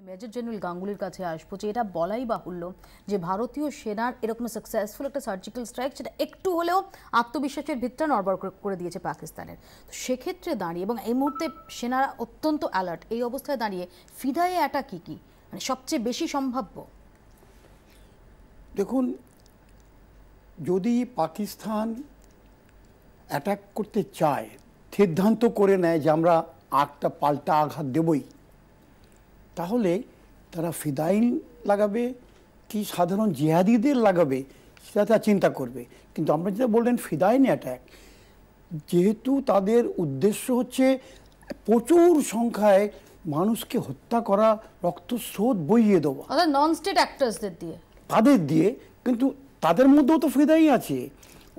Major general গাঙ্গুলির কাছে আসবো, যে এটা বলাই বাহুল্য যে ভারতীয় সেনার এরকম সাকসেসফুল একটা সার্জিক্যাল স্ট্রাইক সেটা একটু হলেও আত্মবিশ্বাসের ভিতটা নড়বড় করে দিয়েছে পাকিস্তানের। তো সেক্ষেত্রে দাঁড়িয়ে এবং এই মুহূর্তে সেনারা অত্যন্ত অ্যালার্ট, এই অবস্থায় দাঁড়িয়ে ফিদায়ে অ্যাটাক কি মানে সবচেয়ে বেশি সম্ভাব্য? দেখুন, যদি পাকিস্তান অ্যাটাক করতে চায়, সিদ্ধান্ত করে নেয় যে আমরা আটটা পাল্টা আঘাত দেবই, তাহলে তারা ফিদাইন লাগাবে কি সাধারণ জিহাদিদের লাগাবে সেটা তারা চিন্তা করবে। কিন্তু আমরা যেটা বললেন ফিদাইন অ্যাটাক, যেহেতু তাদের উদ্দেশ্য হচ্ছে প্রচুর সংখ্যায় মানুষকে হত্যা করা, রক্তস্রোত বইয়ে দেওয়া, নন স্টেট অ্যাক্টরসদের দিয়ে, তাদের দিয়ে, কিন্তু তাদের মধ্যেও তো ফিদাই আছে।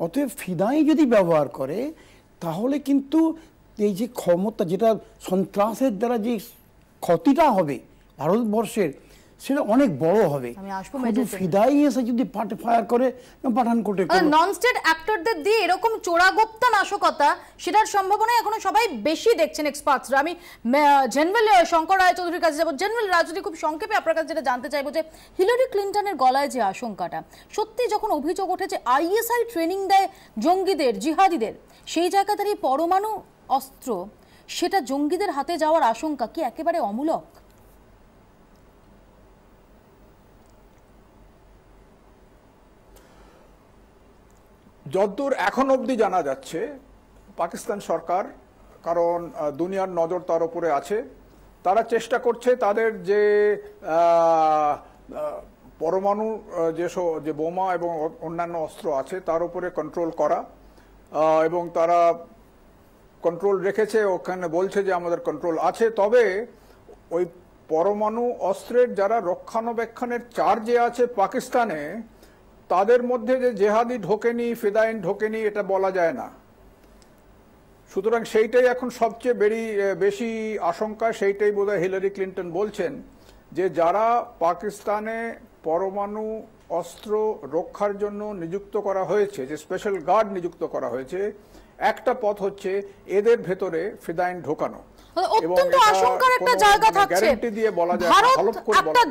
অতএব ফিদাই যদি ব্যবহার করে তাহলে কিন্তু এই যে ক্ষমতা, যেটা সন্ত্রাসের দ্বারা যে ক্ষতিটা হবে ভারতবর্ষের, সেটা অনেক বড় হবে। শুধু ফিদাই এসে যদি ফায়ার করে পাঠানকোটে নন স্টেট অ্যাক্টরদের দিয়ে এরকম চোরাগোপ্তা নাশকতা, সেটার সম্ভাবনা এখনো সবাই বেশি দেখছেন এক্সপার্টসরা। আমি জেনারেল শঙ্কর রায়চৌধুরীর কাছে যাবো। জেনারেল রাজনীতি খুব সংক্ষেপে আপনার কাছে যেটা জানতে চাইবো যে হিলারি ক্লিন্টনের গলায় যে আশঙ্কাটা, সত্যি যখন অভিযোগ ওঠে যে আইএসআই ট্রেনিং দেয় জঙ্গিদের, জিহাদিদের, সেই জায়গা দাঁড়িয়ে পরমাণু অস্ত্র সেটা জঙ্গিদের হাতে যাওয়ার আশঙ্কা কি একেবারে অমূলক? যতদূর এখন অবধি জানা যাচ্ছে, পাকিস্তান সরকার, কারণ দুনিয়ার নজর তার উপরে আছে, তারা চেষ্টা করছে তাদের যে পরমাণু যে বোমা এবং অন্যান্য অস্ত্র আছে তার উপরে কন্ট্রোল করা, এবং তারা কন্ট্রোল রেখেছে। ওখানে বলছে যে আমাদের কন্ট্রোল আছে। তবে ওই পরমাণু অস্ত্রের যারা রক্ষণাবেক্ষণের চার্জে আছে পাকিস্তানে, তাদের মধ্যে যে জেহাদি ঢোকেনি, ফিদাইন ঢোকেনি, এটা বলা যায় না। সুতরাং সেইটাই এখন সবচেয়ে বেশি আশঙ্কা। সেইটাই বোধহয় হিলারি ক্লিন্টন বলছেন যে যারা পাকিস্তানে পরমাণু অস্ত্র রক্ষার জন্য নিযুক্ত করা হয়েছে, যে স্পেশাল গার্ড নিযুক্ত করা হয়েছে, একটা পথ হচ্ছে এদের ভেতরে ফিদাইন ঢোকানো। অত্যন্ত আশঙ্কার একটা জায়গা থাকছে। ভারত একটা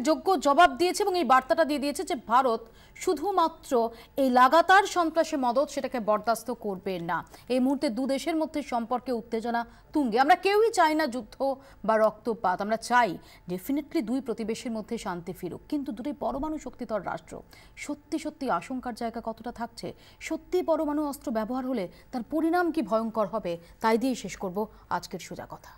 যোগ্য জবাব দিয়েছে এবং এই বার্তাটা দিয়ে দিয়েছে যে ভারত শুধুমাত্র এই লাগাতার সন্ত্রাসী মদত সেটাকে বরদাস্ত করবে না। এই মুহূর্তে দু দেশের মধ্যে সম্পর্কে উত্তেজনা তুঙ্গে। আমরা কেউই চাই না যুদ্ধ বা রক্তপাত, আমরা চাই ডেফিনেটলি দুই প্রতিবেশীর মধ্যে শান্তি ফিরুক। কিন্তু দুটি পরমাণু শক্তিধর রাষ্ট্র, সত্যি সত্যি আশঙ্কার জায়গা কতটা থাকছে? সত্যি পরমাণু অস্ত্র ব্যবহার হলে তার পরিণাম কি ভয়ঙ্কর হবে? তাই দিয়ে শেষ করব আজকের সোজা কথা।